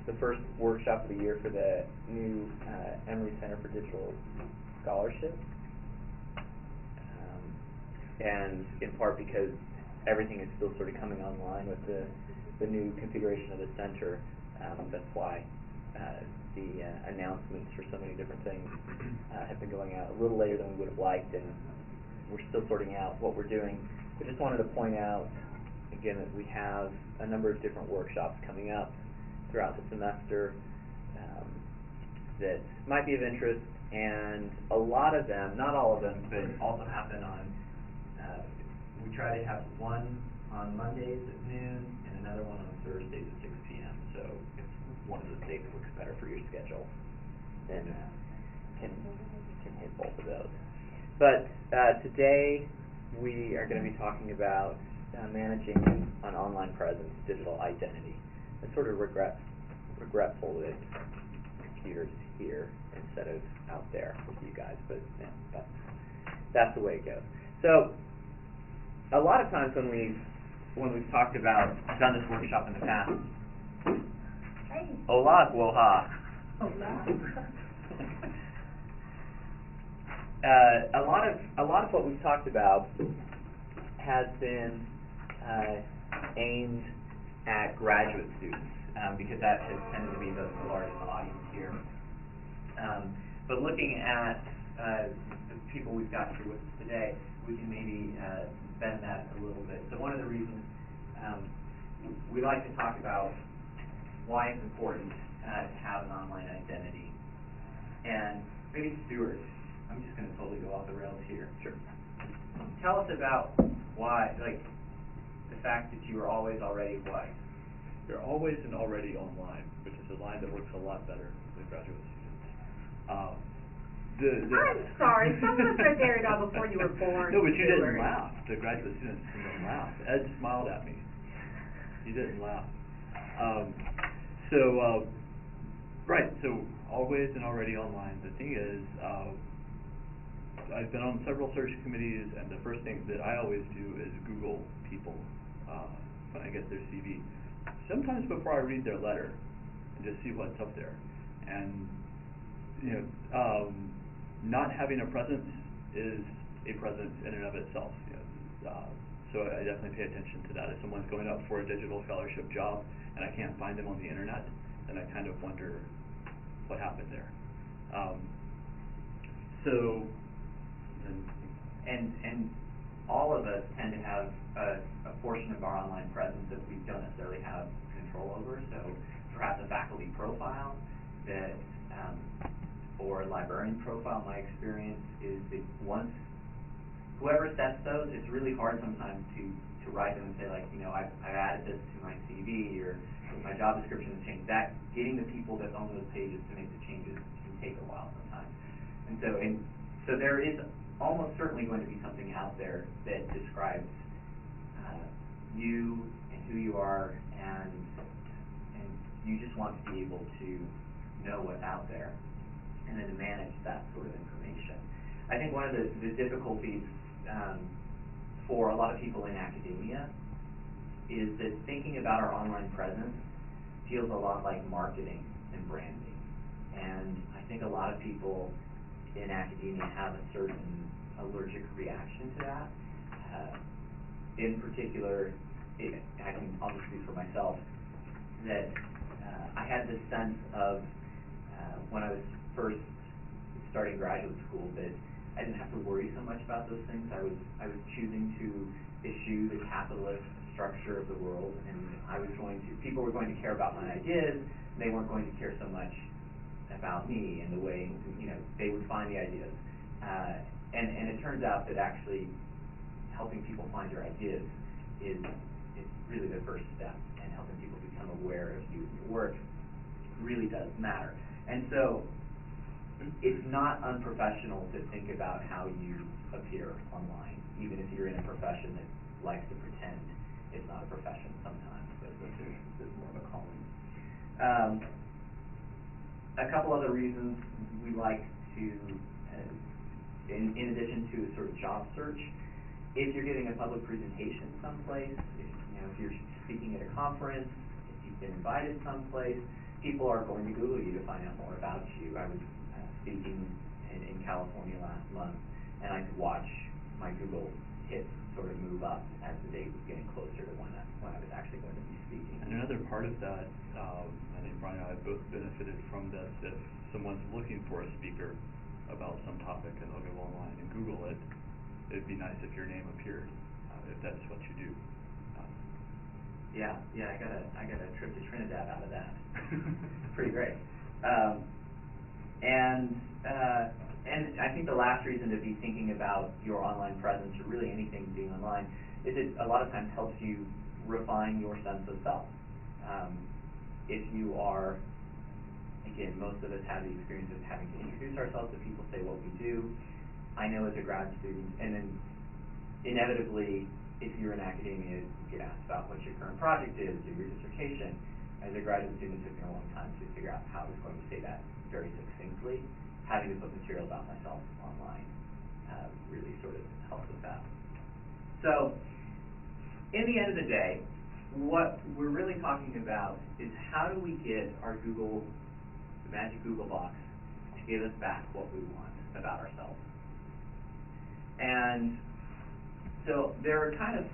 the first workshop of the year for the new Emory Center for Digital Scholarship, and in part because everything is still sort of coming online with the new configuration of the center. That's why the announcements for so many different things have been going out a little later than we would have liked, and we're still sorting out what we're doing. I just wanted to point out again that we have a number of different workshops coming up throughout the semester that might be of interest, and a lot of them, not all of them, but also happen on, we try to have one on Mondays at noon and another one on Thursdays at 6 p.m. So if one of those days works better for your schedule, then can hit both of those. But today we are going to be talking about managing an online presence, digital identity. It's sort of regretful that computers here instead of out there with you guys, but yeah, that's the way it goes. So a lot of times when we've talked about, done this workshop in the past, hola, woha. A lot of what we've talked about has been aimed at graduate students, because that has tended to be the largest audience here. But looking at the people we've got here with us today, we can maybe bend that a little bit. So one of the reasons we like to talk about why it's important to have an online identity. And maybe Stuart, I'm just going to totally go off the rails here. Sure. Tell us about why, like, the fact that you are always already what? You're always and already online, which is a line that works a lot better with graduate students. I'm sorry, someone figured it out before you were born. No, but you didn't laugh. The graduate students didn't laugh. Ed smiled at me. He didn't laugh. Right, so always and already online. The thing is, I've been on several search committees, and the first thing that I always do is Google people when I get their CV. Sometimes before I read their letter, and just see what's up there. And not having a presence is a presence in and of itself. So I definitely pay attention to that. If someone's going up for a digital scholarship job and I can't find them on the internet, then I kind of wonder what happened there. And all of us tend to have a portion of our online presence that we don't necessarily have control over. So perhaps a faculty profile that, or a librarian profile, my experience is that once whoever sets those, it's really hard sometimes to write them and say, like, I've added this to my CV, or my job description has changed. That, getting the people that own those pages to make the changes can take a while sometimes. And so there is almost certainly going to be something out there that describes you and who you are, and you just want to be able to know what's out there and then to manage that sort of information. I think one of the difficulties for a lot of people in academia is that thinking about our online presence feels a lot like marketing and branding. And I think a lot of people in academia have a certain allergic reaction to that. In particular, I'll just speak for myself, that I had this sense of when I was first starting graduate school that I didn't have to worry so much about those things. I was choosing to eschew the capitalist structure of the world, and people were going to care about my ideas, and they weren't going to care so much about me and the way they would find the ideas. And it turns out that actually helping people find your ideas is really the first step, and helping people become aware of you and your work really does matter. And so it's not unprofessional to think about how you appear online, even if you're in a profession that likes to pretend it's not a profession sometimes, but this is more of a calling. A couple other reasons we like to, in addition to a sort of job search, if you're giving a public presentation someplace, if you're speaking at a conference, if you've been invited someplace, people are going to Google you to find out more about you. I was speaking in California last month, and I could watch my Google hits sort of move up as the date was getting closer to when I was actually going to be speaking. And another part of that, I think Brian and I have both benefited from this. If someone's looking for a speaker about some topic and they'll go online and Google it, it'd be nice if your name appeared, if that's what you do. Yeah, I got a trip to Trinidad out of that. Pretty great. And I think the last reason to be thinking about your online presence, or really anything being online, is it a lot of times helps you refine your sense of self. If you are, again, most of us have the experience of having to introduce ourselves to people, say what we do. I know as a grad student, and then inevitably, if you're in academia, you get asked about what your current project is, or your dissertation. As a graduate student, it took me a long time to figure out how I was going to say that very succinctly. Having to put material about myself online really sort of helps with that. So, in the end of the day, what we're really talking about is how do we get our Google, the magic Google box, to give us back what we want about ourselves. And so there are kind of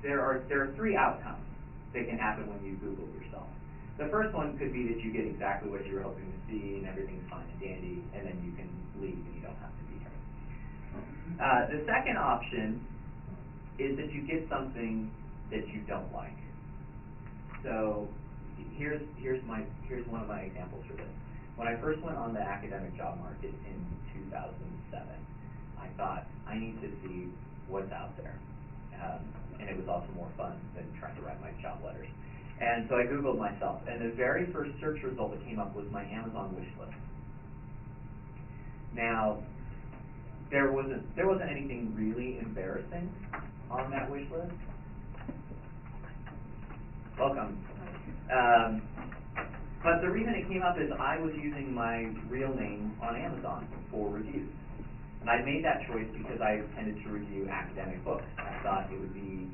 there are three outcomes that can happen when you Google yourself. The first one could be that you get exactly what you were hoping to see and everything's fine and dandy, and then you can leave and you don't have to be here. The second option is that you get something that you don't like. So here's one of my examples for this. When I first went on the academic job market in 2007, I thought, I need to see what's out there. And it was also more fun than trying to write my job letters. And so I Googled myself, and the very first search result that came up was my Amazon wish list. Now, there wasn't anything really embarrassing on that wish list. Welcome. But the reason it came up is I was using my real name on Amazon for reviews. And I made that choice because I tended to review academic books. I thought it would be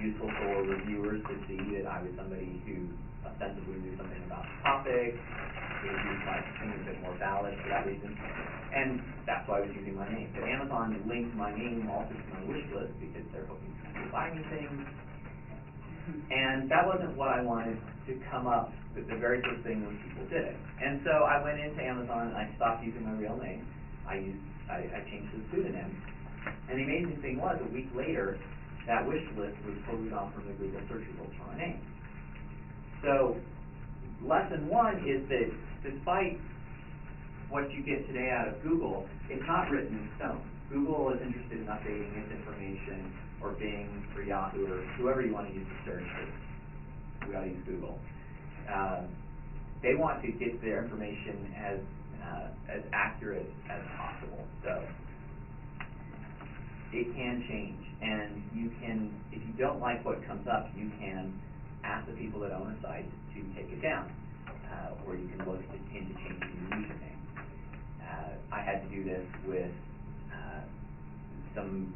useful for reviewers to see that I was somebody who ostensibly knew something about the topic. It might seem a bit more valid for that reason. And that's why I was using my name. But Amazon linked my name also to my wish list because they're hoping to buy me things. And that wasn't what I wanted to come up with the very first thing when people did it. And so I went into Amazon and I stopped using my real name. I changed to a pseudonym. And the amazing thing was, a week later, that wish list was totally gone from the Google search results for my name. So, lesson one is that despite what you get today out of Google, it's not written in stone. Google is interested in updating its information, or Bing, or Yahoo, or whoever you want to use to search. We ought to use Google. They want to get their information as accurate as possible. So it can change, and you can, if you don't like what comes up, you can ask the people that own a site to take it down, or you can look into changing your username. I had to do this with some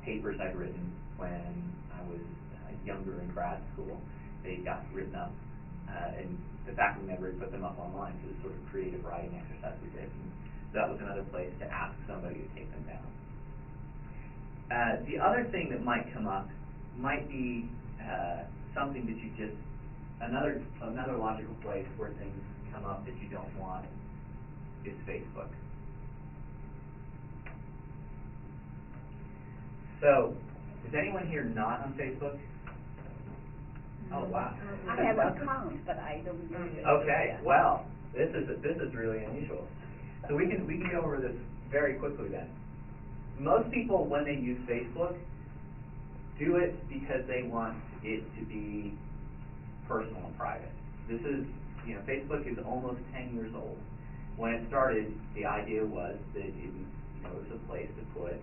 papers I'd written when I was younger in grad school. They got written up, and the faculty member had put them up online for this sort of creative writing exercise we did. And that was another place to ask somebody to take them down. The other thing that might come up might be something that you just, another logical place where things come up that you don't want is Facebook. So, is anyone here not on Facebook? Oh, wow. I have an account, but I don't use it. Okay, well, this is really unusual. So we can go over this very quickly then. Most people, when they use Facebook, do it because they want it to be personal and private. This is, Facebook is almost 10 years old. When it started, the idea was that it was a place to put.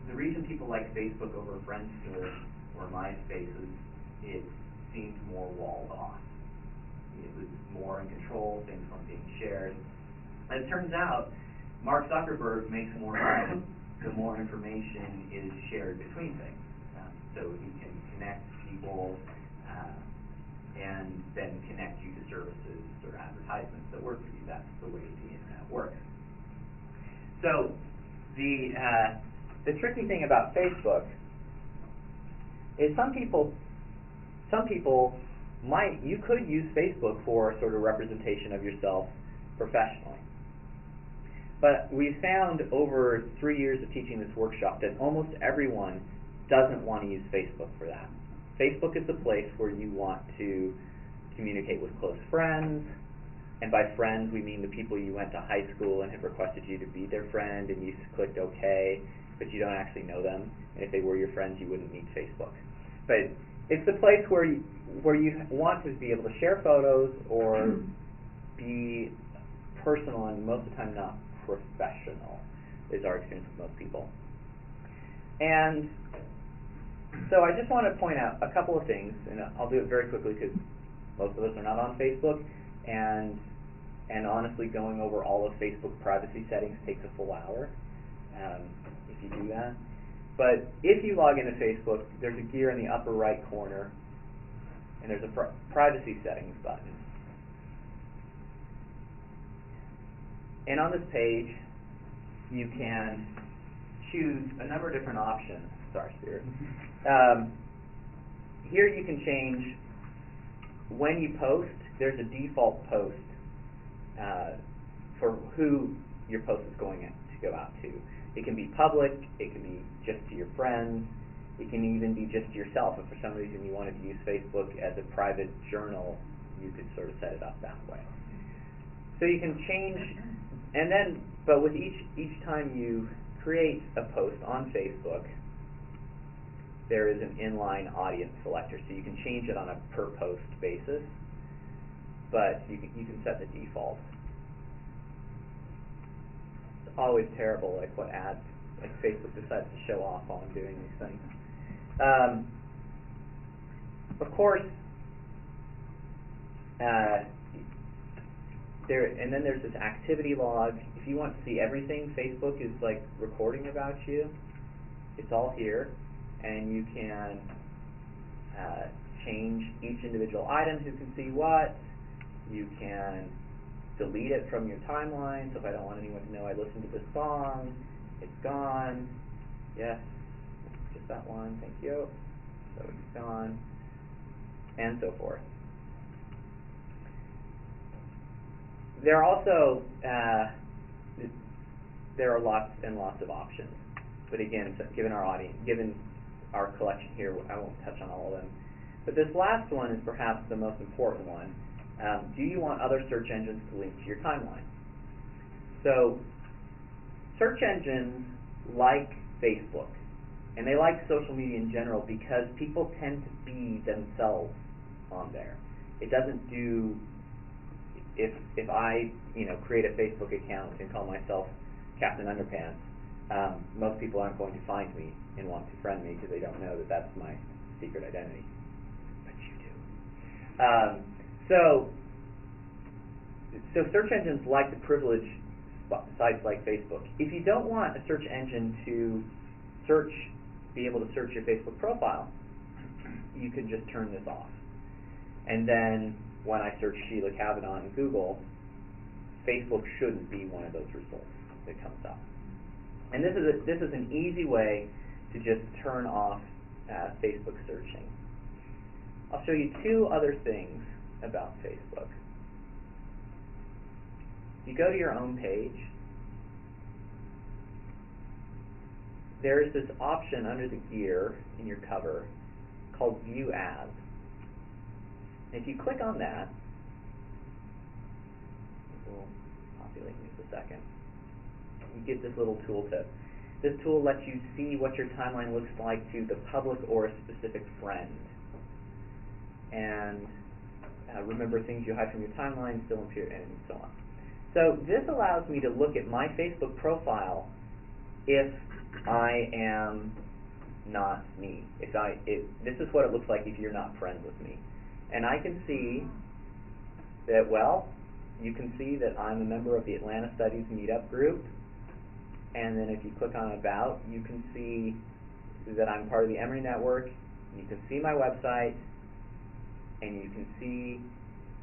The reason people like Facebook over Friendster or MySpace is it seemed more walled off. It was more in control, things weren't being shared. And it turns out, Mark Zuckerberg makes more money the more information is shared between things. So he can connect people and then connect you to services or advertisements that work for you. That's the way the internet works. So the tricky thing about Facebook is some people you could use Facebook for sort of representation of yourself professionally. But we found over 3 years of teaching this workshop that almost everyone doesn't want to use Facebook for that. Facebook is the place where you want to communicate with close friends, and by friends we mean the people you went to high school and have requested you to be their friend, and you clicked OK, but you don't actually know them, and if they were your friends you wouldn't need Facebook. But it's the place where you want to be able to share photos or be personal, and most of the time not professional, is our experience with most people. And so I just want to point out a couple of things, and I'll do it very quickly because most of us are not on Facebook, and honestly going over all of Facebook privacy settings takes a full hour if you do that. But if you log into Facebook, there's a gear in the upper right corner, and there's a privacy settings button. And on this page, you can choose a number of different options. Sorry, Spirit. Here you can change when you post. There's a default post for who your post is going to go out to. It can be public, it can be just to your friends, it can even be just to yourself. If for some reason you wanted to use Facebook as a private journal, you could sort of set it up that way. So you can change, and then, but with each time you create a post on Facebook, there is an inline audience selector, so you can change it on a per post basis, but you can set the default. It's always terrible, like what ads, like Facebook decides to show off while I'm doing these things. Of course, and then there's this activity log. If you want to see everything Facebook is like recording about you, it's all here, and you can change each individual item, who can see what. You can delete it from your timeline, so if I don't want anyone to know I listened to this song, it's gone. Yes, just that one, thank you. So it's gone, and so forth. There are also there are lots and lots of options, but again, given our audience, given our collection here, I won't touch on all of them. But this last one is perhaps the most important one. Do you want other search engines to link to your timeline? So search engines like Facebook, and they like social media in general because people tend to be themselves on there. It doesn't do, if I create a Facebook account and call myself Captain Underpants, most people aren't going to find me and want to friend me because they don't know that that's my secret identity. But you do. So search engines like to privilege sites like Facebook. If you don't want a search engine to be able to search your Facebook profile, you can just turn this off. And then when I search Sheila Kavanaugh in Google, Facebook shouldn't be one of those results that comes up. And this is an easy way to just turn off Facebook searching. I'll show you two other things about Facebook. If you go to your own page, there is this option under the gear in your cover called View Ads. And if you click on that, it will populate in just a second. You get this little tooltip. This tool lets you see what your timeline looks like to the public or a specific friend. And remember, things you hide from your timeline still appear, and so on. So this allows me to look at my Facebook profile if I am not me. This is what it looks like if you're not friends with me. And I can see that, well, you can see that I'm a member of the Atlanta Studies Meetup group. And then if you click on About, you can see that I'm part of the Emory Network. You can see my website. and you can see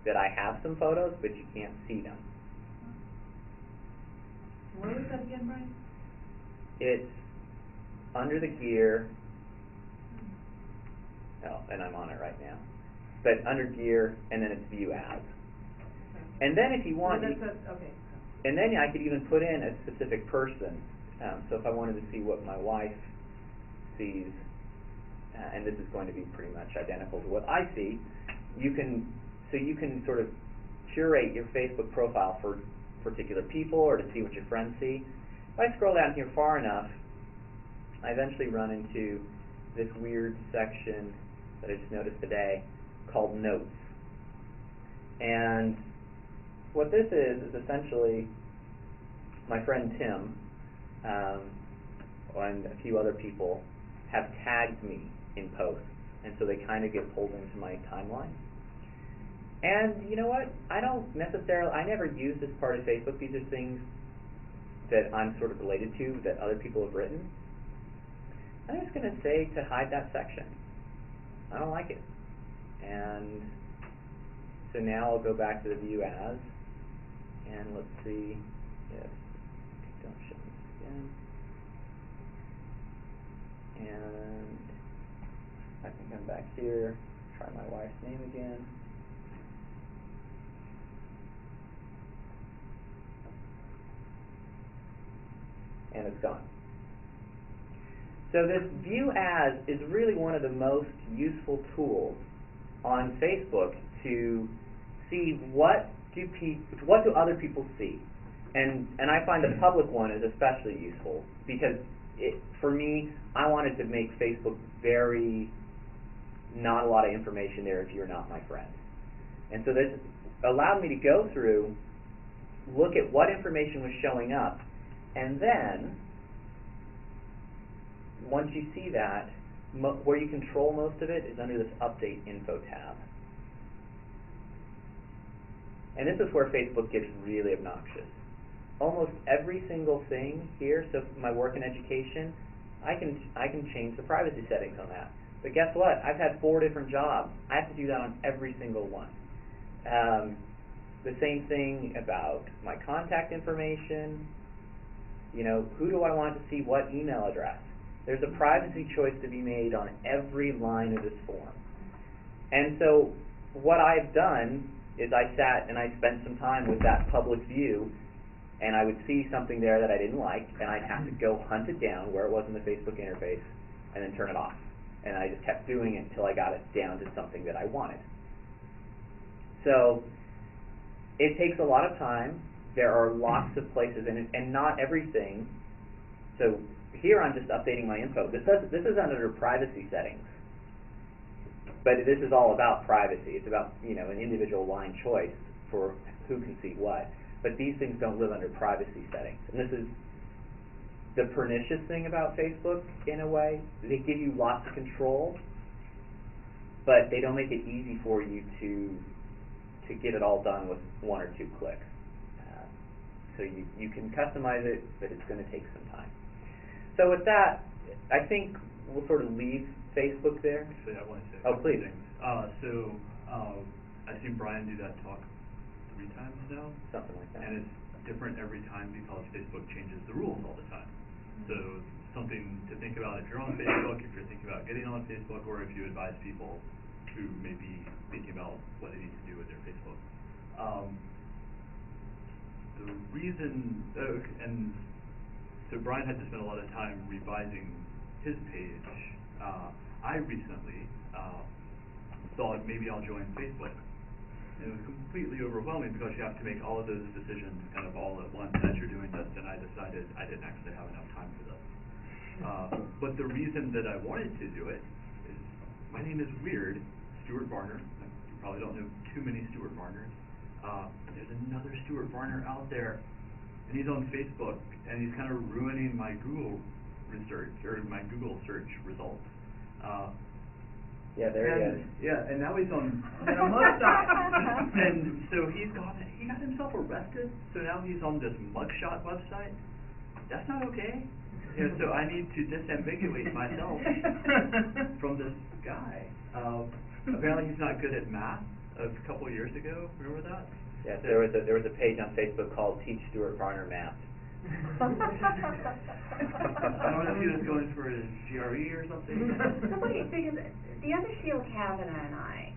that I have some photos, but you can't see them. Where was that again, Brian? It's under the gear. Oh, and I'm on it right now. But under gear, and then it's view as. And then if you want, Okay. and then I could even put in a specific person. So if I wanted to see what my wife sees, and this is going to be pretty much identical to what I see, you can sort of curate your Facebook profile for particular people or to see what your friends see. If I scroll down here far enough, I eventually run into this weird section that I just noticed today called Notes. And what this is essentially my friend Tim and a few other people have tagged me in posts, and so they kind of get pulled into my timeline. And you know what? I never use this part of Facebook. These are things that I'm sort of related to that other people have written. I'm just going to say to hide that section. I don't like it. And so now I'll go back to the view as, and let's see if, don't show this again. And I can come back here, try my wife's name again. And it's gone. So this view as is really one of the most useful tools on Facebook to see what do other people see. And I find the public one is especially useful because for me, I wanted to make Facebook very not a lot of information there if you're not my friend. And so this allowed me to go through, look at what information was showing up, and then once you see that, where you control most of it is under this Update Info tab. And this is where Facebook gets really obnoxious. Almost every single thing here, so my work and education, I can change the privacy settings on that. But guess what? I've had 4 different jobs. I have to do that on every single one. The same thing about my contact information. You know, who do I want to see what email address? There's a privacy choice to be made on every line of this form. And so what I've done is I sat and I spent some time with that public view, and I would see something there that I didn't like, and I'd have to go hunt it down where it was in the Facebook interface and then turn it off. And I just kept doing it until I got it down to something that I wanted. So it takes a lot of time. There are lots of places, and not everything. So here I'm just updating my info. This is under privacy settings, but this is all about privacy. It's about, you know, an individual line choice for who can see what. But these things don't live under privacy settings, and this is the pernicious thing about Facebook in a way. They give you lots of control, but they don't make it easy for you to get it all done with 1 or 2 clicks. So you can customize it, but it's going to take some time. So with that, I think we'll sort of leave Facebook there. Actually, I want to say oh, please. things. I've seen Brian do that talk 3 times now. Something like that. And it's different every time because Facebook changes the rules all the time. So something to think about if you're on Facebook, if you're thinking about getting on Facebook, or if you advise people who may be thinking about what they need to do with their Facebook. The reason, and so Brian had to spend a lot of time revising his page. I recently thought maybe I'll join Facebook. And it was completely overwhelming because you have to make all of those decisions kind of all at once as you're doing this, and I decided I didn't actually have enough time for this. But the reason that I wanted to do it is my name is weird, Stuart Varner. You probably don't know too many Stuart Varners. There's another Stuart Varner out there, and he's on Facebook, and he's kind of ruining my Google research, or my Google search results. Yeah, there he is. Yeah, and now he's on a mugshot. And so he got himself arrested, so now he's on this mugshot website. That's not okay. Yeah, so I need to disambiguate myself from this guy. Apparently he's not good at math. A couple of years ago, remember that? Yeah, there was a page on Facebook called Teach Stuart Varner Math. I don't know if he was going for his GRE or something. So wait, because the other Sheila Kavanaugh and I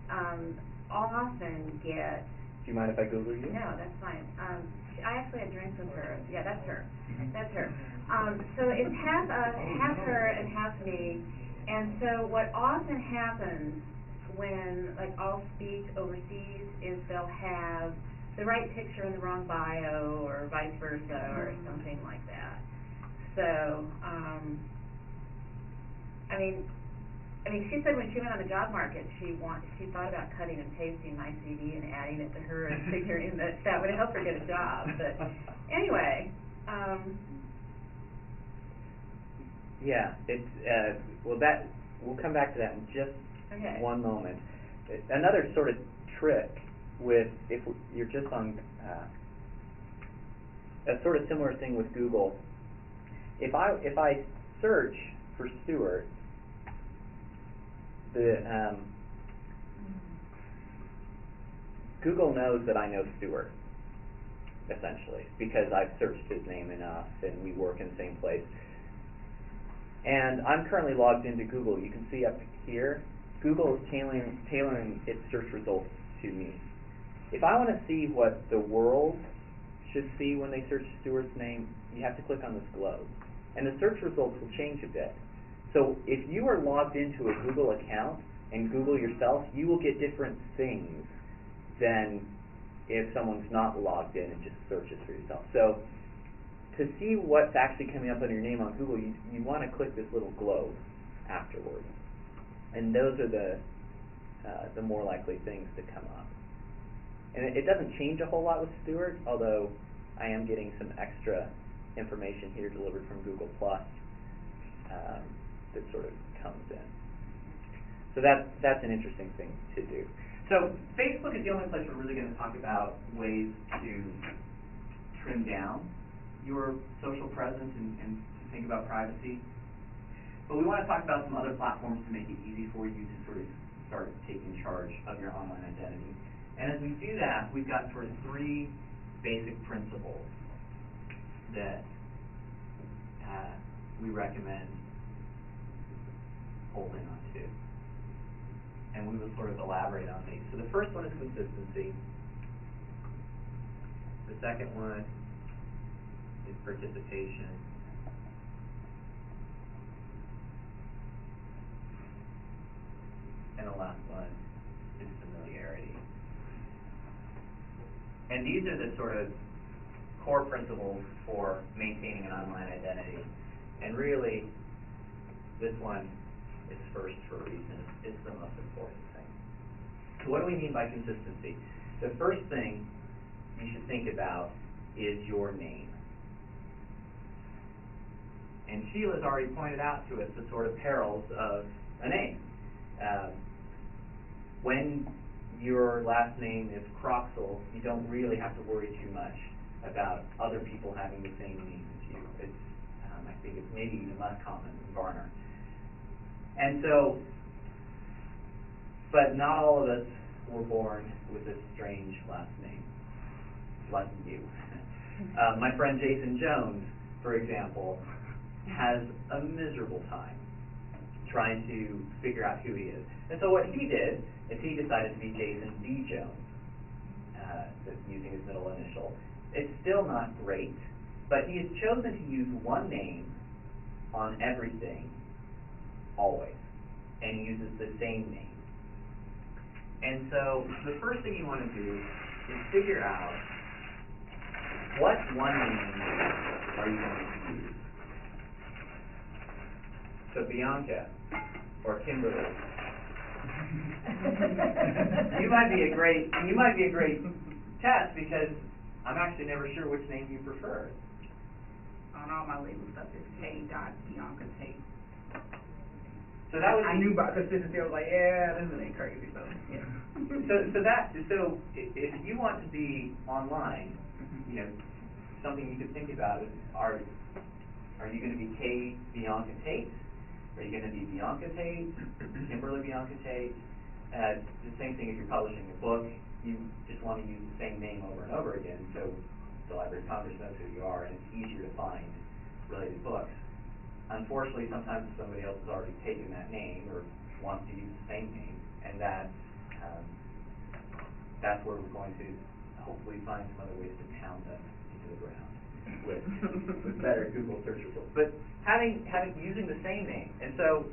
often get. Do you mind if I Google you? No, that's fine. I actually had drinks with her. Yeah, that's her. That's her. So it's half her and half me. And so what often happens when, like, I'll speak overseas is they'll have the right picture in the wrong bio or vice versa or something like that. So, I mean, she said when she went on the job market, she thought about cutting and pasting my CV and adding it to her and figuring that would help her get a job. But anyway, yeah, it's well, we'll come back to that in just one moment. Another sort of trick with you're just on a sort of similar thing with Google. If I search for Stuart, Google knows that I know Stuart, essentially, because I've searched his name enough and we work in the same place. And I'm currently logged into Google. You can see up here, Google is tailoring its search results to me. If I want to see what the world should see when they search Stuart's name, you have to click on this globe. And the search results will change a bit. So if you are logged into a Google account and Google yourself, you will get different things than if someone's not logged in and just searches for yourself. So to see what's actually coming up on your name on Google, you want to click this little globe afterwards. And those are the more likely things to come up. And it doesn't change a whole lot with Stuart, although I am getting some extra information here delivered from Google Plus that sort of comes in. So that's an interesting thing to do. So Facebook is the only place we're really going to talk about ways to trim down your social presence and think about privacy. But we want to talk about some other platforms to make it easy for you to sort of start taking charge of your online identity. And as we do that, we've got sort of three basic principles that we recommend holding on to. And we will sort of elaborate on these. So the first one is consistency. The second one is participation. And the last one is familiarity. And these are the sort of core principles for maintaining an online identity. And really, this one is first for a reason. It's the most important thing. So what do we mean by consistency? The first thing you should think about is your name. And Sheila's already pointed out to us the sort of perils of a name. When your last name is Croxall, you don't really have to worry too much about other people having the same name as you. It's, I think it's maybe even less common than Varner. And so, but not all of us were born with this strange last name, like you. My friend Jason Jones, for example, has a miserable time trying to figure out who he is. And so what he did is he decided to be Jason D. Jones, using his middle initial. It's still not great, but he has chosen to use one name on everything, always, and he uses the same name. And so the first thing you want to do is figure out what one name are you going to use. So Bianca or Kimberly. you might be a great test because I'm actually never sure which name you prefer. On all my label stuff is K.Bianca Tate. So that would I knew about consistency. I was like, yeah, this ain't crazy. So yeah. so if you want to be online, you know, something you could think about is Are you going to be K. Bianca Tate? Are you going to be Bianca Tate, Kimberly Bianca Tate? The same thing if you're publishing a book, you just want to use the same name over and over again, so the Library of Congress knows who you are, and it's easier to find related books. Unfortunately, sometimes somebody else has already taken that name or wants to use the same name, and that's where we're going to hopefully find some other ways to pound them into the ground with better Google search results. But having using the same name, and so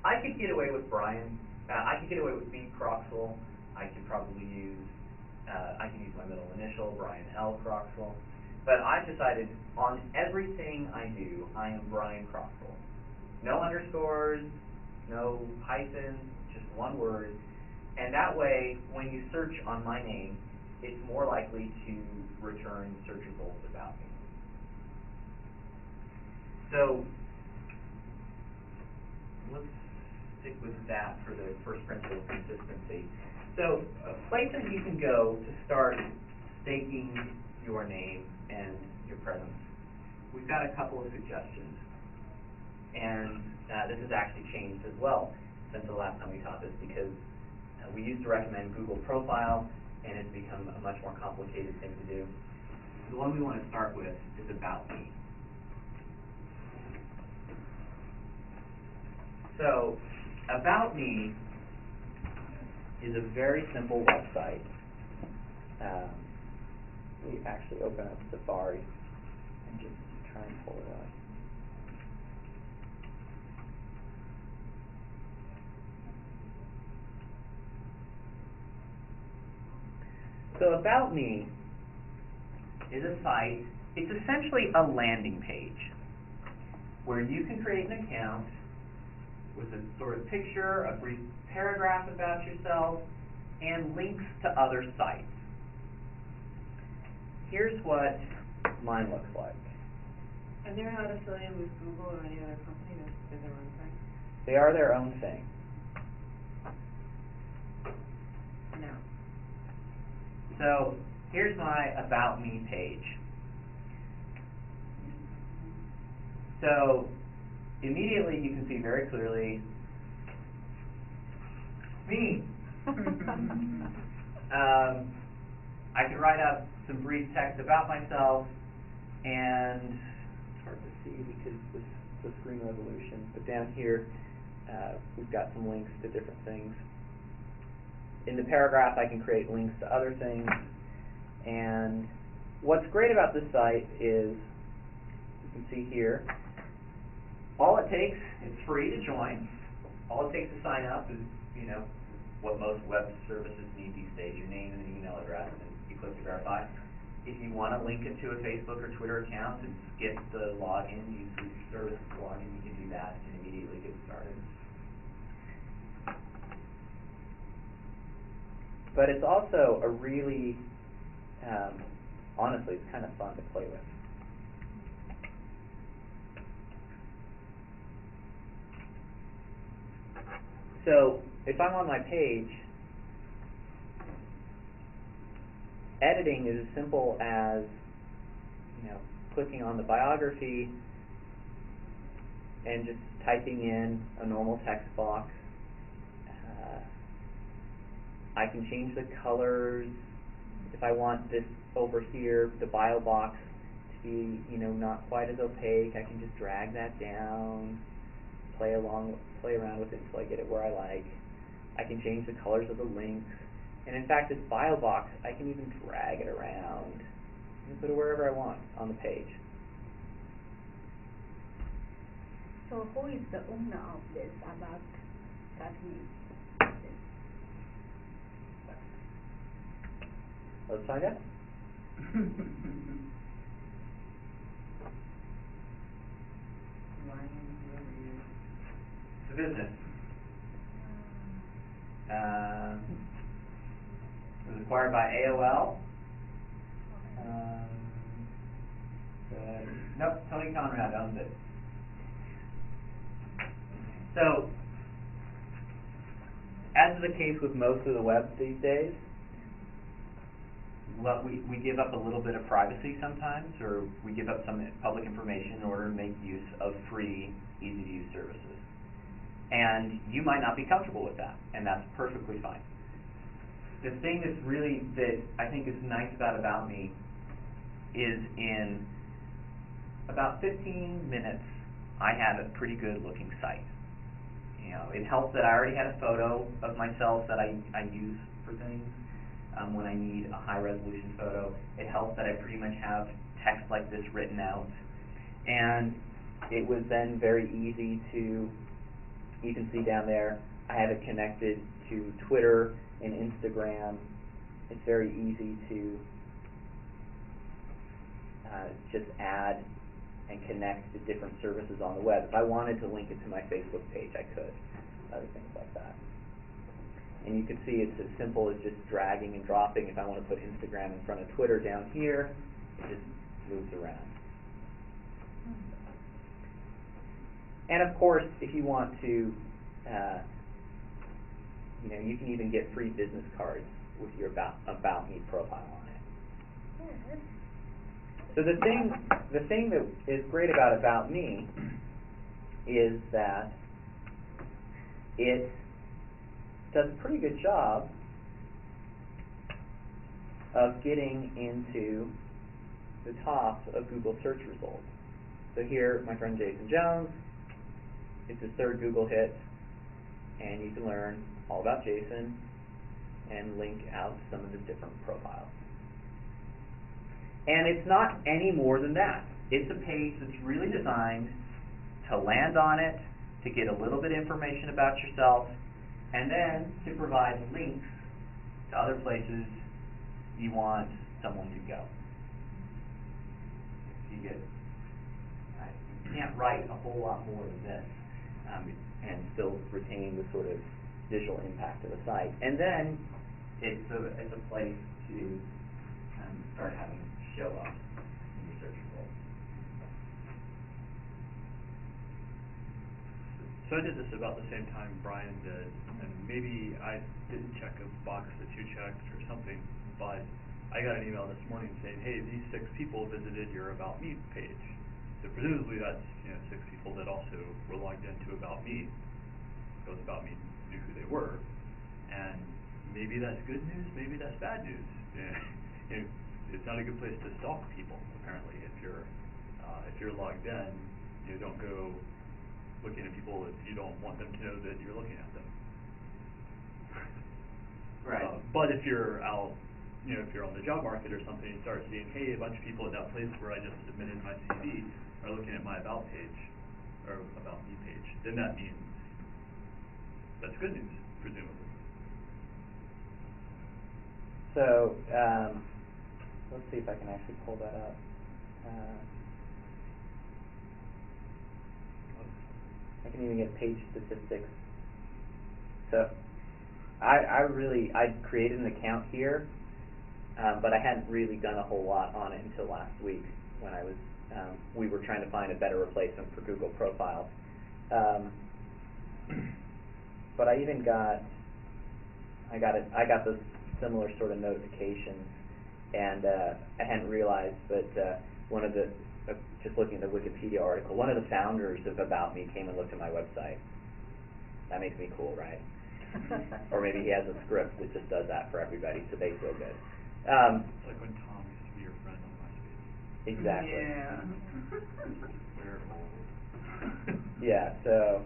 I could get away with Brian. I could get away with B. Croxall. I could probably use I can use my middle initial, Brian L. Croxall. But I've decided on everything I do, I am Brian Croxall. No underscores, no hyphens, just one word. And that way, when you search on my name, it's more likely to return search results about me. So let's stick with that for the first principle of consistency. So places you can go to start staking your name and your presence. We've got a couple of suggestions. And this has actually changed as well since the last time we taught this, because we used to recommend Google Profile, and it's become a much more complicated thing to do. The one we want to start with is About Me. So, About Me is a very simple website. We actually open up Safari and just try and pull it up. So About Me is a site, it's essentially a landing page where you can create an account with a sort of picture, a brief paragraph about yourself, and links to other sites. Here's what mine looks like. And they're not affiliated with Google or any other company, they're their own thing? They are their own thing. No. So here's my About Me page. So immediately you can see very clearly me. I can write up some brief text about myself, and it's hard to see because this is the screen resolution, but down here we've got some links to different things. In the paragraph I can create links to other things, and what's great about this site is, you can see here, all it takes, it's free to join, all it takes to sign up is, what most web services need these days, your name and an email address, and you click to verify. If you want to link it to a Facebook or Twitter account and get the login, use the service login, you can do that and immediately get started. But it's also a really, honestly, it's kind of fun to play with. So if I'm on my page, editing is as simple as, clicking on the biography and just typing in a normal text box. I can change the colors. If I want this over here, the bio box, to be, not quite as opaque, I can just drag that down, play around with it until I get it where I like. I can change the colors of the links. And in fact, this bio box, I can even drag it around and put it wherever I want on the page. So who is the owner of this About Me? Let's find out. It's a business. It was acquired by AOL. Nope, Tony Conrad owns it. So, as is the case with most of the web these days, we give up a little bit of privacy sometimes, or we give up some public information in order to make use of free, easy-to-use services. And you might not be comfortable with that, and that's perfectly fine. The thing that I think is nice about me is in about 15 minutes, I had a pretty good looking site. You know, it helped that I already had a photo of myself that I use for things when I need a high resolution photo. It helped that I pretty much have text like this written out. And it was then very easy to, you can see down there, I have it connected to Twitter and Instagram. It's very easy to just add and connect to different services on the web. If I wanted to link it to my Facebook page, I could. Other things like that. And you can see it's as simple as just dragging and dropping. If I want to put Instagram in front of Twitter down here, it just moves around. And of course, if you want to, you can even get free business cards with your About Me profile on it. So the thing that is great about Me is that it does a pretty good job of getting into the top of Google search results. So here, my friend Jason Jones, it's his third Google hit, and you can learn all about Jason and link out some of his different profiles. And it's not any more than that. It's a page that's really designed to land on it, to get a little bit of information about yourself, and then to provide links to other places you want someone to go. You can't write a whole lot more than this and still retain the sort of visual impact of the site. And then it's a place to start having it show up in your search results. So I did this about the same time Brian did, and maybe I didn't check a box that you checked or something, but I got an email this morning saying, hey, these 6 people visited your About Me page. So presumably that's 6 people that also were logged into About Me, because About Me knew who they were. And maybe that's good news, maybe that's bad news. It's not a good place to stalk people, apparently. If you're logged in, don't go looking at people if you don't want them to know that you're looking at them. Right. But if you're out, if you're on the job market or something, you start seeing, hey, a bunch of people at that place where I just submitted my CV are looking at my About page, or About Me page, then that means that's good news, presumably. So, let's see if I can actually pull that up. I can even get page statistics. So, I created an account here, but I hadn't really done a whole lot on it until last week when we were trying to find a better replacement for Google profiles. But I even got those similar sort of notifications, and I hadn't realized that one of the just looking at the Wikipedia article, one of the founders of About Me came and looked at my website. That makes me cool, right? Or maybe he has a script that just does that for everybody, so they feel good. It's like when Tom used to be your friend on MySpace. Exactly. Yeah. We're old. Yeah, so,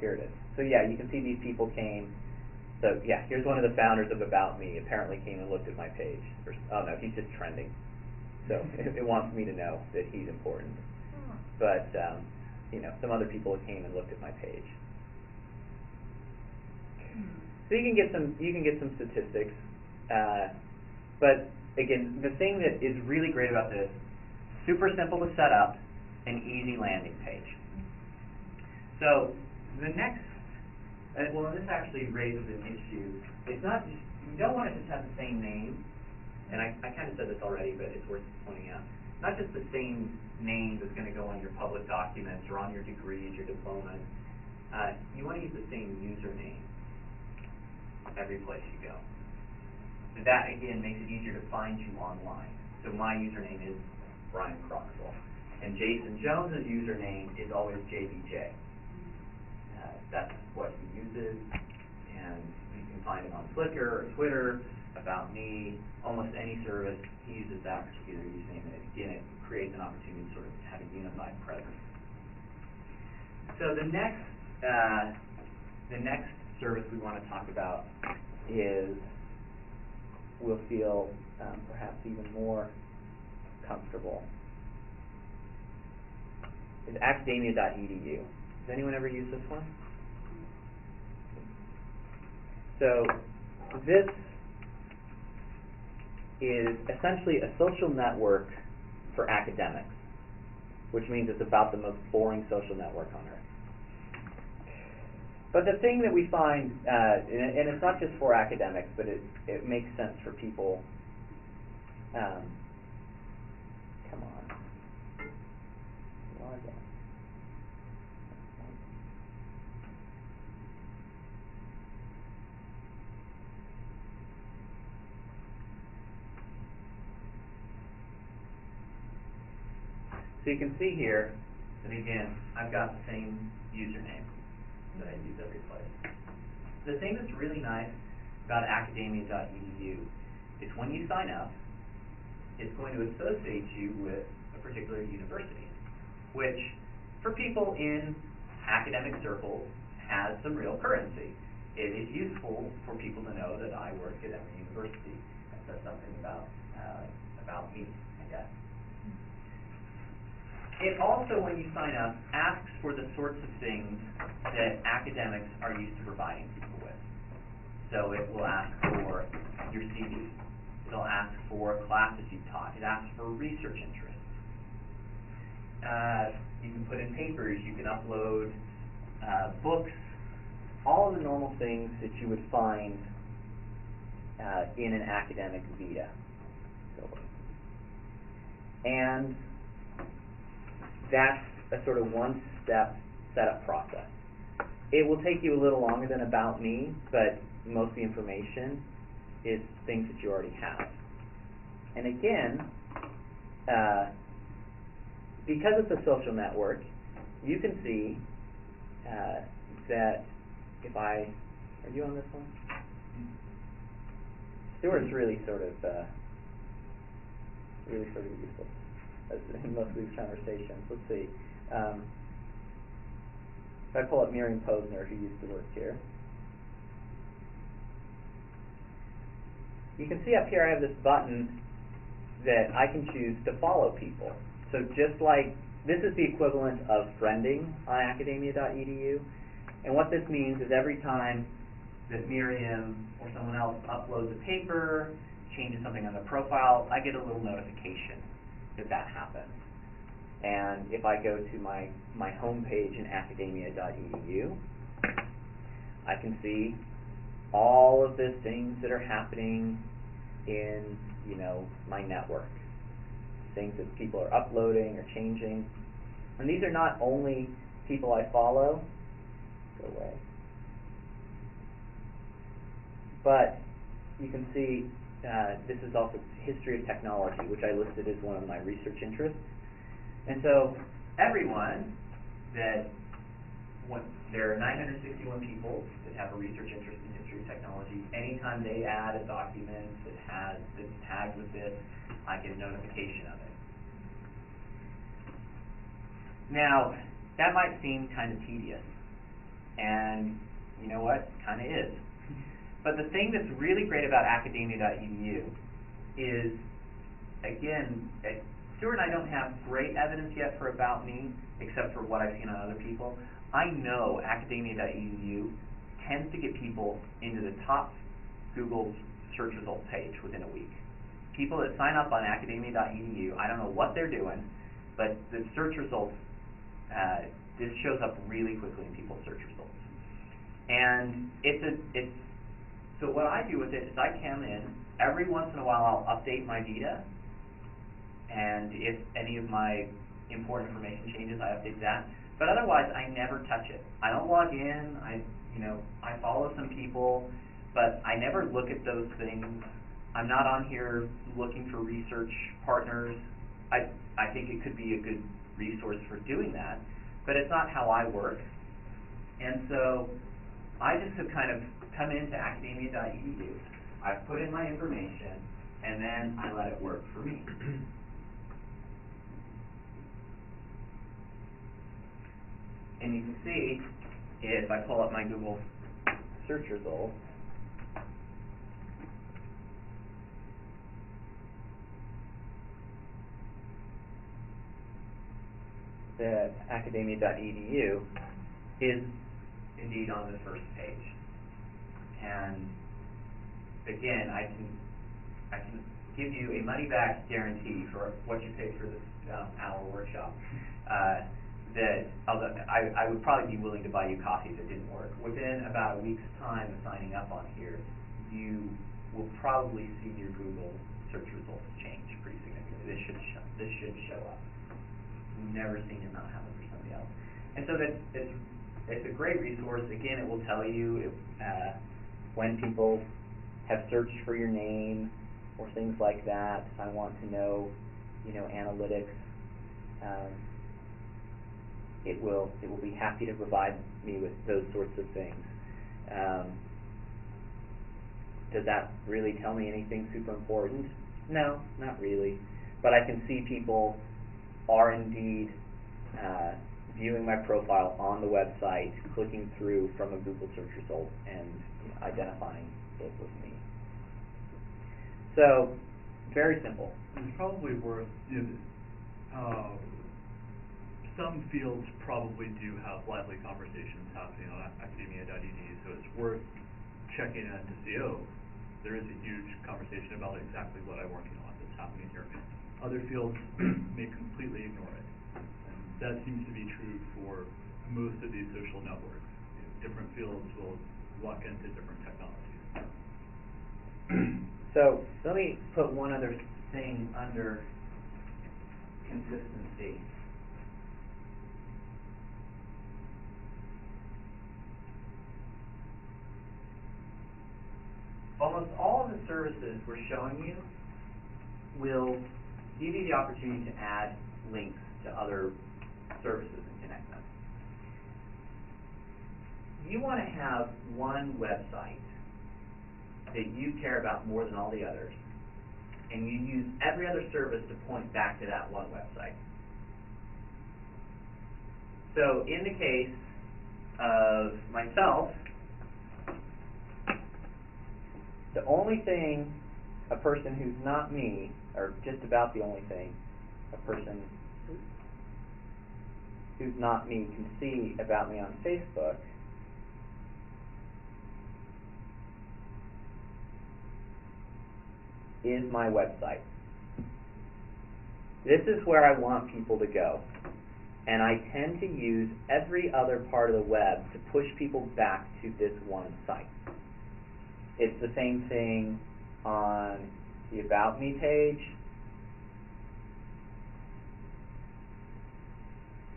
here it is. So yeah, you can see these people came. So yeah, here's one of the founders of About Me, apparently came and looked at my page. Oh no, he's just trending. So it wants me to know that he's important. But, some other people came and looked at my page. So you can get some statistics. But again, the thing that is really great about this, super simple to set up, an easy landing page. So the next, and this actually raises an issue. It's not just, you don't want it to have the same name, and I kind of said this already, but it's worth pointing out. Not just the same name that's going to go on your public documents or on your degrees, your diplomas. You want to use the same username every place you go. So that again makes it easier to find you online. So my username is Brian Croxall, and Jason Jones's username is always JBJ. That's what he uses, and you can find him on Flickr or Twitter, About Me, almost any service, he uses that particular username, and again, it creates an opportunity to sort of have a unified presence. So the next service we want to talk about is, we'll feel perhaps even more comfortable, is academia.edu. Has anyone ever used this one? So this is essentially a social network for academics, which means it's about the most boring social network on earth. But the thing that we find, and it's not just for academics, but it makes sense for people. Come on. Log in. So you can see here, and again, I've got the same username that I use every place. The thing that's really nice about academia.edu is when you sign up, it's going to associate you with a particular university, which for people in academic circles has some real currency. It is useful for people to know that I work at Emory University. That says something about me, I guess. It also, when you sign up, asks for the sorts of things that academics are used to providing people with. So it will ask for your CV. It'll ask for classes you've taught. It asks for research interests. You can put in papers. You can upload books. All of the normal things that you would find in an academic vita. And that's a sort of one-step setup process. It will take you a little longer than About Me, but most of the information is things that you already have. And again, because it's a social network, you can see that if are you on this one? Stuart's really sort of useful in most of these conversations. Let's see. If I pull up Miriam Posner, who used to work here, you can see up here I have this button that I can choose to follow people. So just like, this is the equivalent of friending on academia.edu, and what this means is every time that Miriam or someone else uploads a paper, changes something on the profile, I get a little notification that happened. And if I go to my home page in academia.edu, I can see all of the things that are happening in, my network. Things that people are uploading or changing. And these are not only people I follow, go away, but you can see this is also history of technology, which I listed as one of my research interests. And so everyone there are 961 people that have a research interest in history of technology. Anytime they add a document that's tagged with this, I get a notification of it. Now, that might seem kind of tedious, and you know what? Kind of is. But the thing that's really great about academia.edu is, again, Stuart and I don't have great evidence yet for About Me, except for what I've seen on other people. I know academia.edu tends to get people into the top Google search results page within a week. People that sign up on academia.edu, I don't know what they're doing, but the search results, this shows up really quickly in people's search results. And so what I do with it is I come in, every once in a while I'll update my Vita, and if any of my important information changes, I update that. But otherwise, I never touch it. I don't log in, I follow some people, but I never look at those things I'm not on here looking for research partners. I think it could be a good resource for doing that, but it's not how I work. And so I just have kind of come into academia.edu. I've put in my information, and then I let it work for me. And you can see, if I pull up my Google search results, that academia.edu is indeed on the first page. And again, I can give you a money-back guarantee for what you paid for this hour workshop. That although I would probably be willing to buy you coffee if it didn't work. Within about a week's time of signing up on here, you will probably see your Google search results change pretty significantly. This should show up. We've never seen it not happen for somebody else. And so it's a great resource. Again, it will tell you when people have searched for your name or things like that. I want to know, analytics. It will be happy to provide me with those sorts of things. Does that really tell me anything super important? No, not really. But I can see people are indeed viewing my profile on the website, clicking through from a Google search result, and identifying it with me. So, very simple. It's probably worth, some fields probably do have lively conversations happening on academia.edu, so it's worth checking in to see, there is a huge conversation about exactly what I'm working on that's happening here. Other fields may completely ignore it. And that seems to be true for most of these social networks. Different fields will luck into different technologies. So let me put one other thing under consistency. Almost all of the services we're showing you will give you the opportunity to add links to other services and connect them. You want to have one website that you care about more than all the others, and you use every other service to point back to that one website. So in the case of myself, the only thing a person who's not me, or just about the only thing a person who's not me can see about me on Facebook is my website. This is where I want people to go. And I tend to use every other part of the web to push people back to this one site. It's the same thing on the About Me page,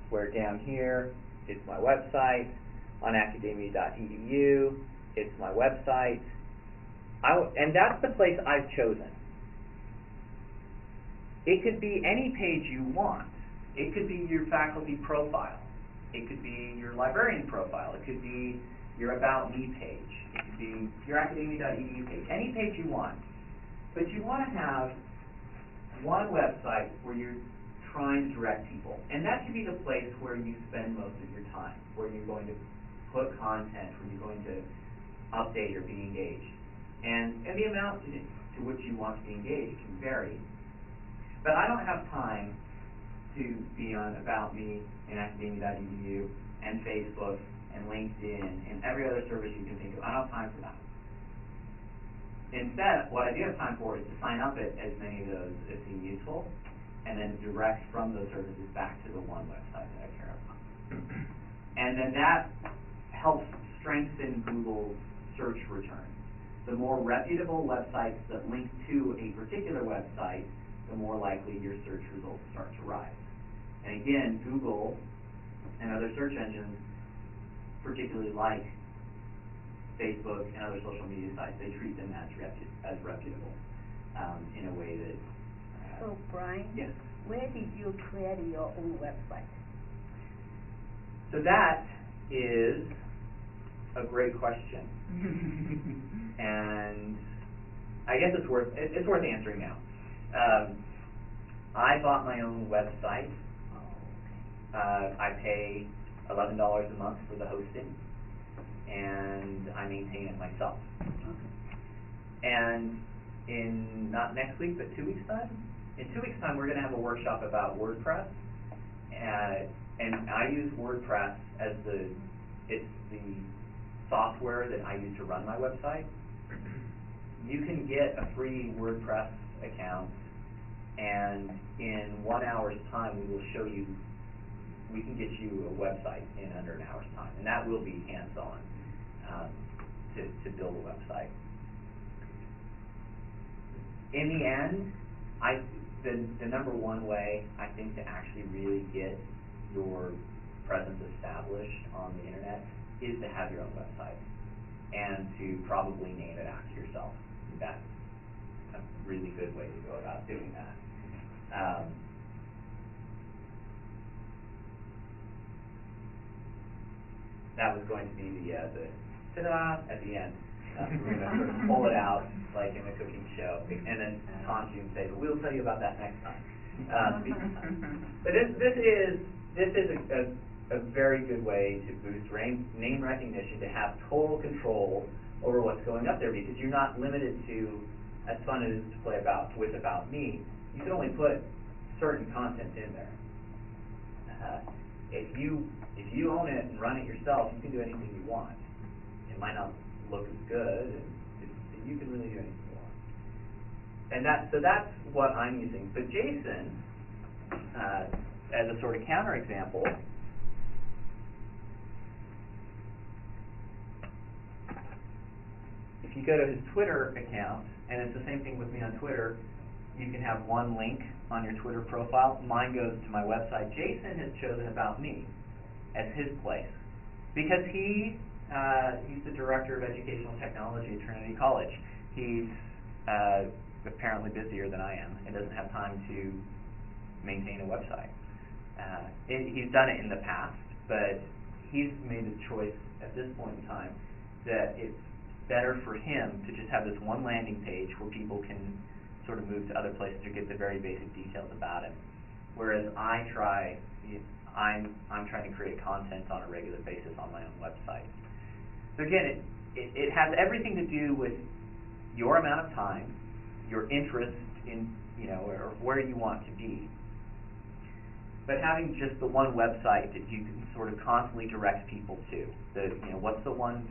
where down here it's my website. On academia.edu, it's my website. And that's the place I've chosen. It could be any page you want. It could be your faculty profile. It could be your librarian profile. It could be your About Me page. It could be your academia.edu page. Any page you want. But you want to have one website where you're trying to direct people. And that should be the place where you spend most of your time, where you're going to put content, where you're going to update or be engaged. And the amount to which you want to be engaged can vary. But I don't have time to be on About Me and academia.edu and Facebook and LinkedIn and every other service you can think of. I don't have time for that. Instead, what I do have time for is to sign up at as many of those as seem useful, and then direct from those services back to the one website that I care about. And then that helps strengthen Google's search returns. The more reputable websites that link to a particular website, the more likely your search results start to rise. And again, Google and other search engines, particularly like Facebook and other social media sites, they treat them as reputable. in a way that. So Brian? Yes. Where did you create your own website? So that is a great question. And I guess it's worth answering now. I bought my own website. I pay $11 a month for the hosting, and I maintain it myself. And in not next week, but 2 weeks time. In 2 weeks time, we're going to have a workshop about WordPress, and I use WordPress as it's the software that I use to run my website. You can get a free WordPress account, and in 1 hour's time, we can get you a website in under an hour's time, and that will be hands-on to build a website. In the end, the number one way, I think, to actually really get your presence established on the internet is to have your own website, and to probably name it after yourself. That's a really good way to go about doing that. That was going to be the ta-da at the end. We're going to sort of pull it out like in a cooking show, and then taunt you and say, "We'll tell you about that next time." But this is a very good way to boost name recognition, to have total control over what's going up there, because you're not limited to, as fun as it is to play with About Me, you can only put certain content in there. If you own it and run it yourself, you can do anything you want. It might not look as good, and you can really do anything you want. And so that's what I'm using. So Jason, as a sort of counterexample, if you go to his Twitter account, and it's the same thing with me on Twitter, you can have one link on your Twitter profile. Mine goes to my website. Jason has chosen About Me as his place because he's the director of educational technology at Trinity College. He's apparently busier than I am and doesn't have time to maintain a website. He's done it in the past, but he's made the choice at this point in time that it's better for him to just have this one landing page where people can sort of move to other places to get the very basic details about him. Whereas I'm trying to create content on a regular basis on my own website. So again, it has everything to do with your amount of time, your interest in, or where you want to be. But having just the one website that you can sort of constantly direct people to, what's the one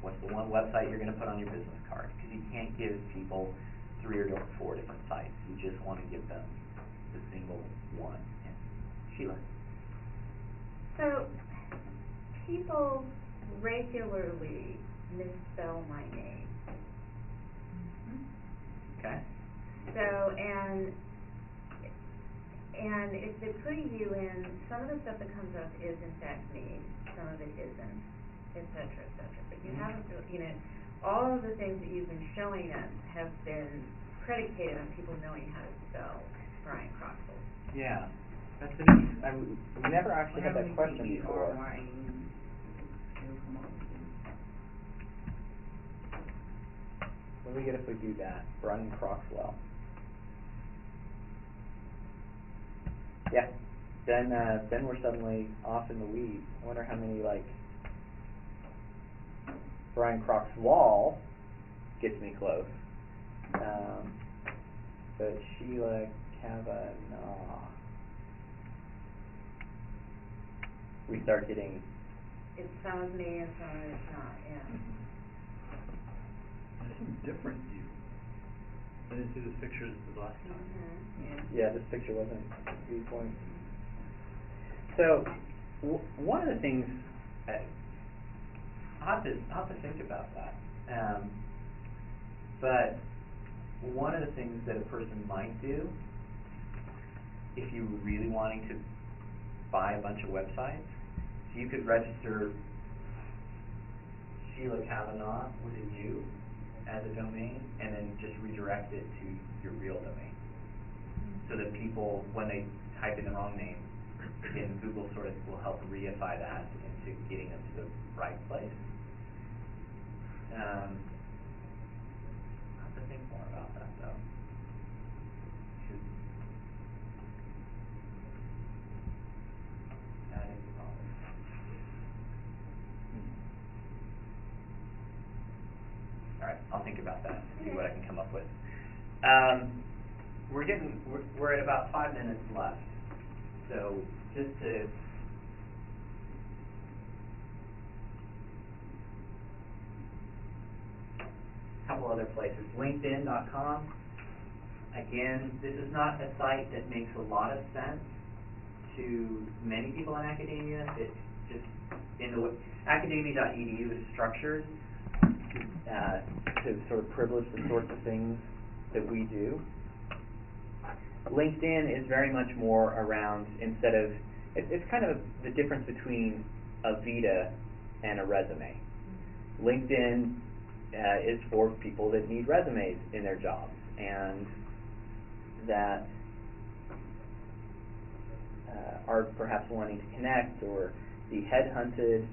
website you're going to put on your business card? Because you can't give people 3 or 4 different sites. You just want to give them the single one. Yeah. Sheila. So, people regularly misspell my name. Okay. So, and if they put you in, some of the stuff that comes up is in fact me, some of it isn't, et cetera, et cetera. But you haven't, all of the things that you've been showing us have been predicated on people knowing how to spell Brian Croxall. Yeah. That's we never actually had that question before. What do we get if we do that? Brian Croxall. Yeah. Then we're suddenly off in the weeds. I wonder how many Brian Croxall gets me close. But Sheila Kavanaugh. We start getting. It's some of me and some of it's not, yeah. There's some different view. I didn't see this picture the last time. Yeah, this picture wasn't viewpoint. So, one of the things, I'll have to think about that. But one of the things that a person might do, if you were really wanting to buy a bunch of websites, you could register Sheila Kavanaugh with a U, as a domain, and then just redirect it to your real domain. So that people, when they type in the wrong name, again, Google sort of will help reify that into getting them to the right place. I'll have to think more about that, though. That is a problem. All right, I'll think about that and see what I can come up with. We're at about 5 minutes left. So just to a couple other places, LinkedIn.com. Again, this is not a site that makes a lot of sense to many people in academia. It's just in the way academia.edu is structured to sort of privilege the sorts of things that we do. LinkedIn is very much more around, instead of, it's kind of the difference between a vita and a resume. LinkedIn is for people that need resumes in their jobs and that are perhaps wanting to connect or be headhunted.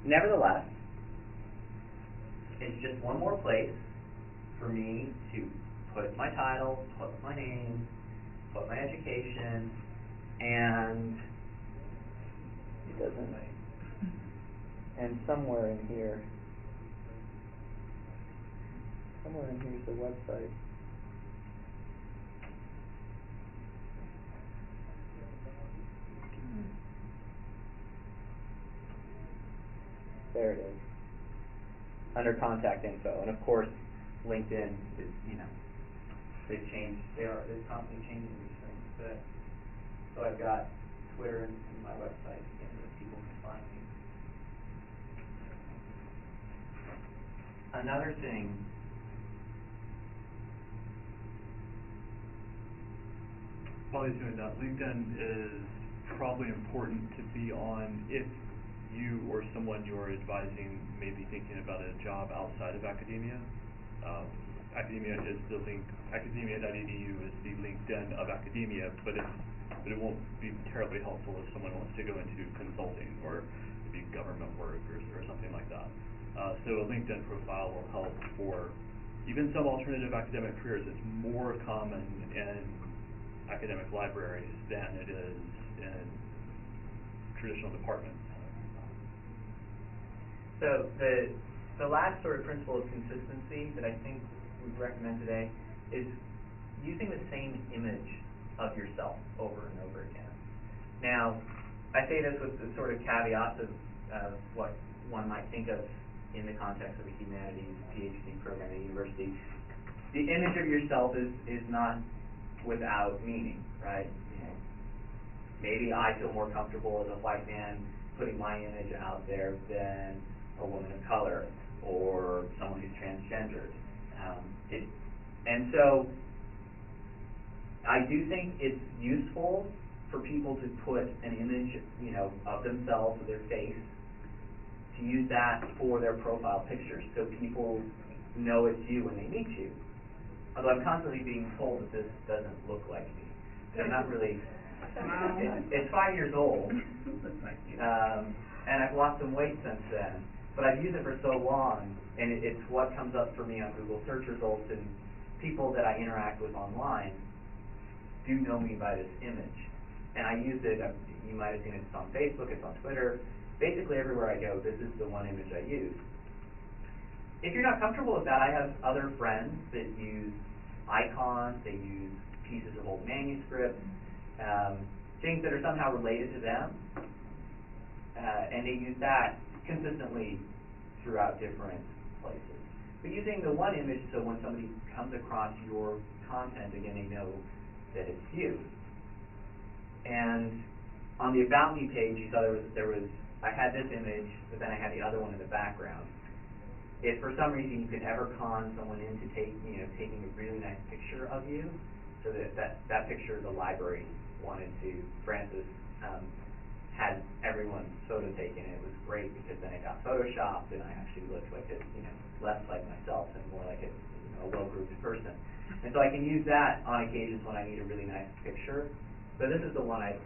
Nevertheless, it's just one more place for me to put my title, put my name, put my education, and it doesn't. And somewhere in here is the website. There it is, under contact info. And of course, LinkedIn is, they're constantly changing these things. But, so I've got Twitter and my website again that people can find me. Another thing, while he's doing that, LinkedIn is probably important to be on if you or someone you're advising may be thinking about a job outside of academia. Academia.edu is the LinkedIn of academia, but it won't be terribly helpful if someone wants to go into consulting or maybe government work or something like that. So a LinkedIn profile will help for even some alternative academic careers. It's more common in academic libraries than it is in traditional departments. So the last sort of principle of consistency that I think we'd recommend today is using the same image of yourself over and over again. Now, I say this with the sort of caveats of what one might think of in the context of a humanities PhD program at a university. The image of yourself is not without meaning, right? Maybe I feel more comfortable as a white man putting my image out there than a woman of color or someone who's transgendered. And so I do think it's useful for people to put an image, of themselves, of their face, to use that for their profile pictures so people know it's you when they meet you. Although I'm constantly being told that this doesn't look like me. I'm not really, it's 5 years old, and I've lost some weight since then, but I've used it for so long, and it's what comes up for me on Google search results, and people that I interact with online do know me by this image. And I use it, you might have seen it's on Facebook, it's on Twitter, basically everywhere I go, this is the one image I use. If you're not comfortable with that, I have other friends that use icons, they use pieces of old manuscripts, things that are somehow related to them, and they use that consistently throughout different places. But using the one image so when somebody comes across your content, again, they know that it's you. And on the About Me page, you saw I had this image, but then I had the other one in the background. If for some reason you could ever con someone into taking a really nice picture of you, so that picture the library wanted to, Francis had everyone's photo taken. It was great because then it got photoshopped and I actually looked like a, less like myself and more like a well-grouped person. And so I can use that on occasions when I need a really nice picture. But this is the one I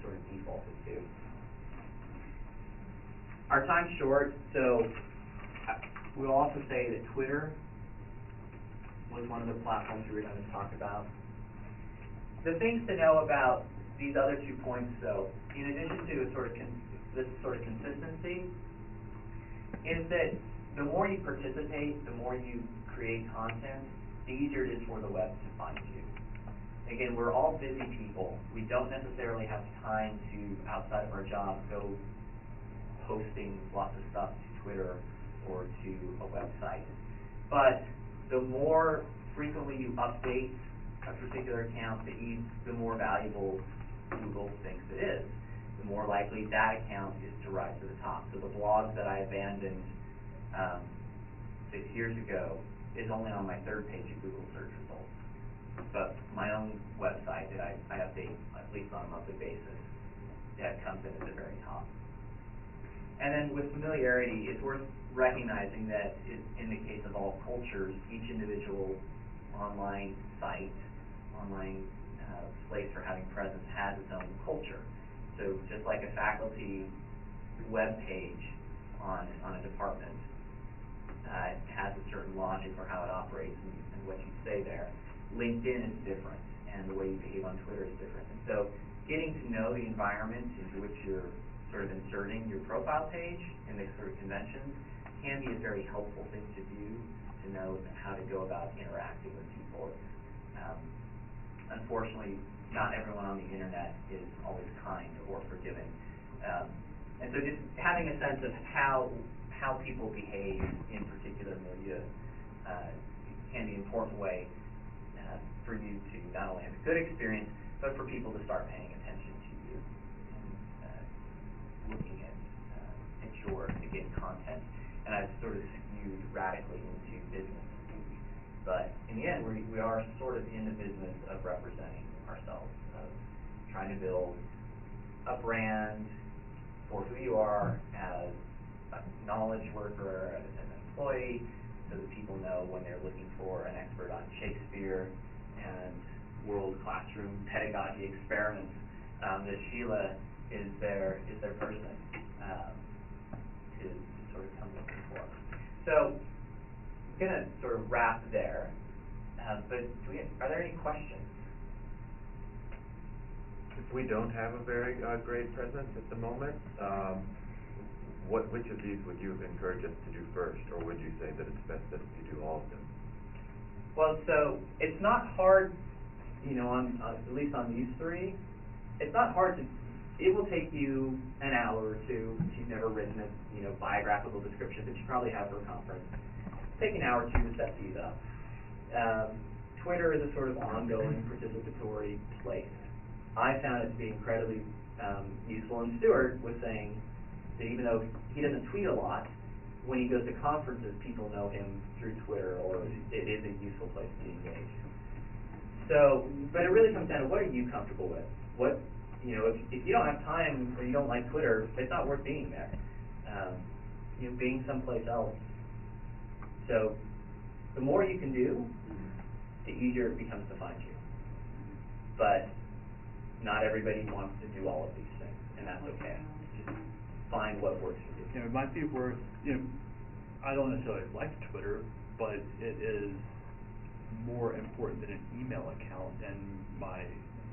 sort of defaulted to. Our time's short, so we'll also say that Twitter was one of the platforms we were going to talk about. The things to know about these other 2 points, though, in addition to this sort of consistency, is that the more you participate, the more you create content, the easier it is for the web to find you. Again, we're all busy people. We don't necessarily have time to, outside of our job, go posting lots of stuff to Twitter or to a website. But the more frequently you update a particular account, the more valuable Google thinks it is. The more likely that account is to rise to the top. So the blog that I abandoned 6 years ago is only on my 3rd page of Google search results. But my own website that I update at least on a monthly basis, that comes in at the very top. And then with familiarity, it's worth recognizing that in the case of all cultures, each individual online site, online place for having presence has its own culture. So just like a faculty web page on a department has a certain logic for how it operates and what you say there, LinkedIn is different, and the way you behave on Twitter is different. And so getting to know the environment into which you're sort of inserting your profile page in these sort of conventions can be a very helpful thing to do, to know how to go about interacting with people. Unfortunately, not everyone on the internet is always kind or forgiving. And so just having a sense of how people behave in particular milieu can be an important way for you to not only have a good experience, but for people to start paying attention to you and looking at your, again, content. And I've sort of skewed radically into business speak. But in the end, we are sort of in the business of representing ourselves, of trying to build a brand for who you are as a knowledge worker, as an employee, so that people know when they're looking for an expert on Shakespeare and world classroom pedagogy experiments, that Sheila is their person to sort of come looking for. So I'm going to sort of wrap there, but are there any questions? If we don't have a very great presence at the moment, which of these would you encourage us to do first, or would you say that it's best that we do all of them? Well, so it's not hard, on at least on these 3, it's not hard to. It will take you an hour or two if you've never written a biographical description, but you probably have for a conference. Take an hour or 2 to set these up. Twitter is a sort of ongoing participatory place. I found it to be incredibly useful, and Stuart was saying that even though he doesn't tweet a lot, when he goes to conferences, people know him through Twitter, or it is a useful place to engage. So, but it really comes down to what are you comfortable with? What, if you don't have time or you don't like Twitter, it's not worth being there. Being someplace else. So, the more you can do, the easier it becomes to find you. But not everybody wants to do all of these things, and that's okay. Just find what works for you. It might be worth, I don't necessarily like Twitter, but it is more important than an email account and my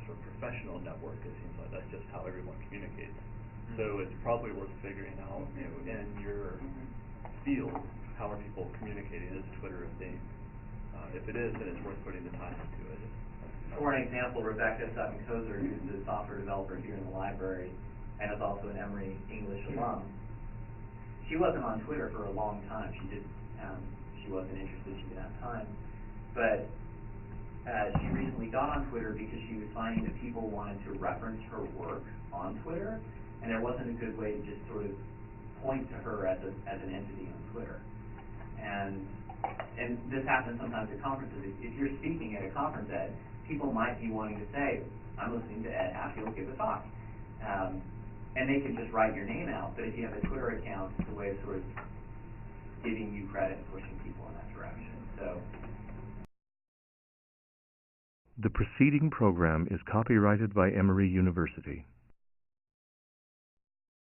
sort of professional network. It seems like that's just how everyone communicates. So it's probably worth figuring out, in your field, how are people communicating? Is Twitter a thing? If it is, then it's worth putting the time into it. For an example, Rebecca Sutton-Kozer, who's the software developer here in the library, and is also an Emory English alum, she wasn't on Twitter for a long time. She wasn't interested, she didn't have time. But she recently got on Twitter because she was finding that people wanted to reference her work on Twitter, and there wasn't a good way to just sort of point to her as an entity on Twitter. And this happens sometimes at conferences. If you're speaking at a conference, people might be wanting to say, I'm listening to Ed Hatfield give a talk. and they can just write your name out, but if you have a Twitter account, it's a way of sort of giving you credit and pushing people in that direction. So. The preceding program is copyrighted by Emory University.